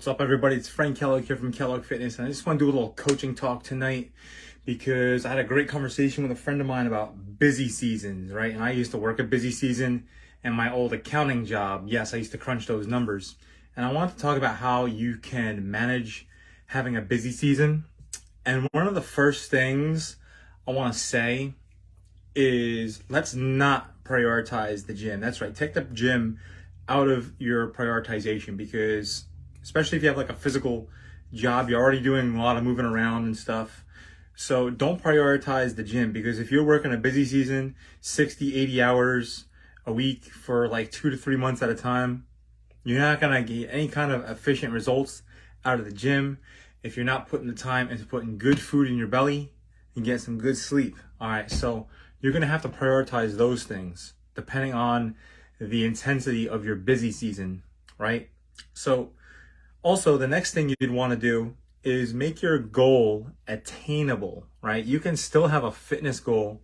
What's up, everybody? It's Frank Kellogg here from Kellogg Fitness, and I just want to do a little coaching talk tonight because I had a great conversation with a friend of mine about busy seasons, right? And I used to work a busy season in my old accounting job. Yes, I used to crunch those numbers. And I want to talk about how you can manage having a busy season. And one of the first things I want to say is let's not prioritize the gym. That's right. Take the gym out of your prioritization because especially if you have like a physical job, you're already doing a lot of moving around and stuff. So don't prioritize the gym because if you're working a busy season, 60, 80 hours a week for like 2 to 3 months at a time, you're not going to get any kind of efficient results out of the gym if you're not putting the time into putting good food in your belly and get some good sleep. All right, so you're going to have to prioritize those things depending on the intensity of your busy season, right? So also, the next thing you'd want to do is make your goal attainable, right? You can still have a fitness goal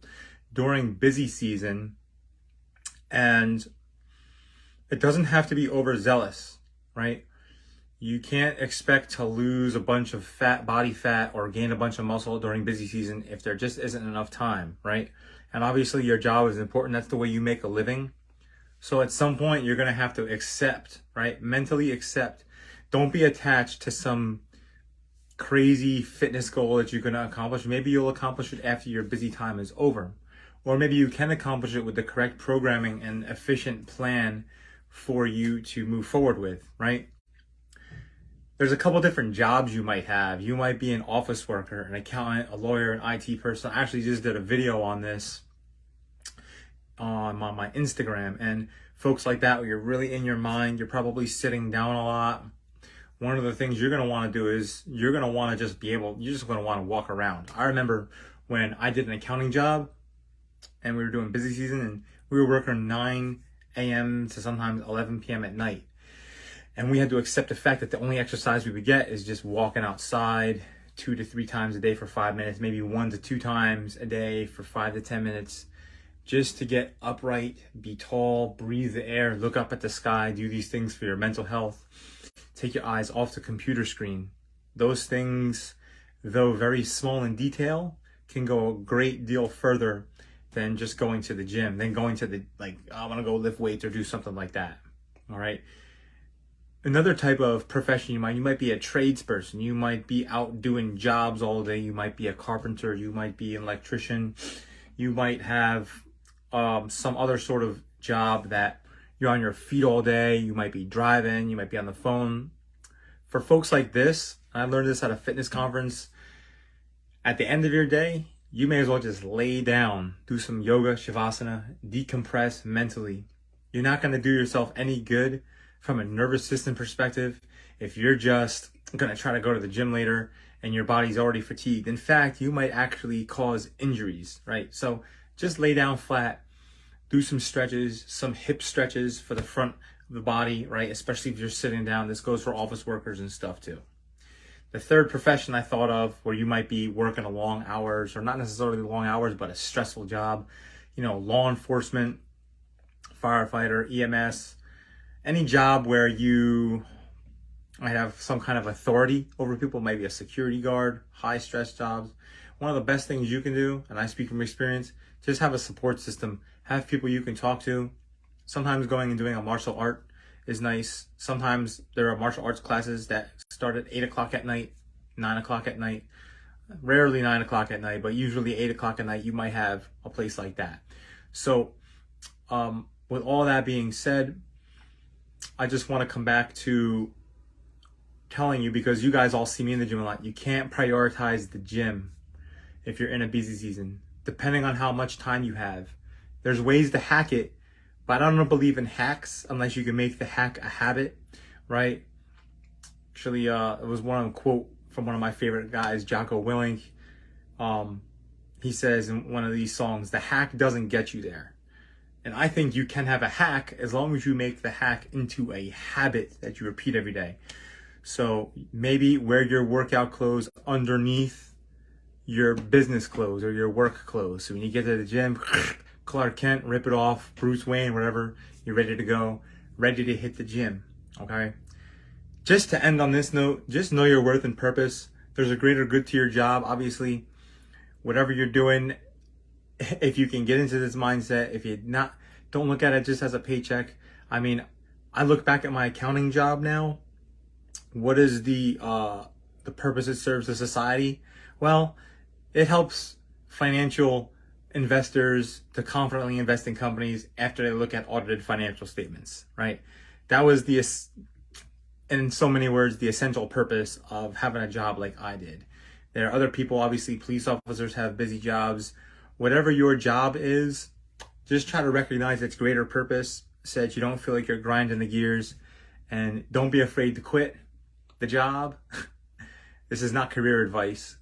during busy season, and it doesn't have to be overzealous, right? You can't expect to lose a bunch of body fat or gain a bunch of muscle during busy season if there just isn't enough time, right? And obviously your job is important. That's the way you make a living. So at some point you're going to have to accept, right? Mentally accept. Don't be attached to some crazy fitness goal that you're going to accomplish. Maybe you'll accomplish it after your busy time is over. Or maybe you can accomplish it with the correct programming and efficient plan for you to move forward with, right? There's a couple different jobs you might have. You might be an office worker, an accountant, a lawyer, an IT person. I actually just did a video on this on my Instagram. And folks like that, where you're really in your mind, you're probably sitting down a lot. One of the things you're going to want to do is you're going to want to just you're just going to want to walk around. I remember when I did an accounting job and we were doing busy season and we were working 9 a.m. to sometimes 11 p.m. at night. And we had to accept the fact that the only exercise we would get is just walking outside 2 to 3 times a day for 5 minutes, maybe 1 to 2 times a day for 5 to 10 minutes, just to get upright, be tall, breathe the air, look up at the sky, do these things for your mental health. Take your eyes off the computer screen. Those things, though very small in detail, can go a great deal further than just going to the gym, than going to I want to go lift weights or do something like that. All right. Another type of profession you might be a tradesperson. You might be out doing jobs all day. You might be a carpenter. You might be an electrician. You might have some other sort of job that you're on your feet all day. You might be driving. You might be on the phone. For folks like this, I learned this at a fitness conference. At the end of your day, you may as well just lay down, do some yoga, shavasana, decompress mentally. You're not going to do yourself any good from a nervous system perspective if you're just going to try to go to the gym later and your body's already fatigued. In fact, you might actually cause injuries, right? So just lay down flat. Do some stretches, some hip stretches for the front of the body, right? Especially if you're sitting down. This goes for office workers and stuff too. The third profession I thought of where you might be working a long hours, or not necessarily long hours, but a stressful job, law enforcement, firefighter, EMS, any job where you might have some kind of authority over people, maybe a security guard, high stress jobs. One of the best things you can do, and I speak from experience, just have a support system. Have people you can talk to. Sometimes going and doing a martial art is nice. Sometimes there are martial arts classes that start at 8 o'clock at night, 9 o'clock at night. Rarely 9 o'clock at night, but usually 8 o'clock at night, you might have a place like that. So with all that being said, I just want to come back to telling you, because you guys all see me in the gym a lot, you can't prioritize the gym if you're in a busy season, depending on how much time you have. There's ways to hack it, but I don't believe in hacks unless you can make the hack a habit, right? Actually, it was one quote from one of my favorite guys, Jocko Willink. He says in one of these songs, the hack doesn't get you there. And I think you can have a hack as long as you make the hack into a habit that you repeat every day. So maybe wear your workout clothes underneath your business clothes or your work clothes. So when you get to the gym, Clark Kent, rip it off, Bruce Wayne, whatever, you're ready to go, ready to hit the gym, okay? just to end on this note, just know your worth and purpose. There's a greater good to your job. Obviously, whatever you're doing, if you can get into this mindset, if you not, don't look at it just as a paycheck. I mean, I look back at my accounting job now. What is the purpose it serves to society? Well, it helps financial investors to confidently invest in companies after they look at audited financial statements, right? That was in so many words, the essential purpose of having a job like I did. There are other people, obviously, police officers have busy jobs. Whatever your job is, just try to recognize its greater purpose so that you don't feel like you're grinding the gears, and don't be afraid to quit the job. This is not career advice.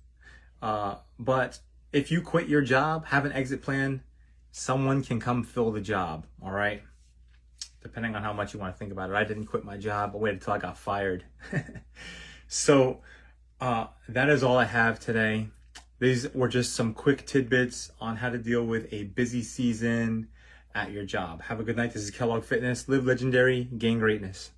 But if you quit your job, have an exit plan. Someone can come fill the job, all right? Depending on how much you want to think about it. I didn't quit my job. I waited until I got fired. So that is all I have today. These were just some quick tidbits on how to deal with a busy season at your job. Have a good night. This is Kellogg Fitness. Live legendary, gain greatness.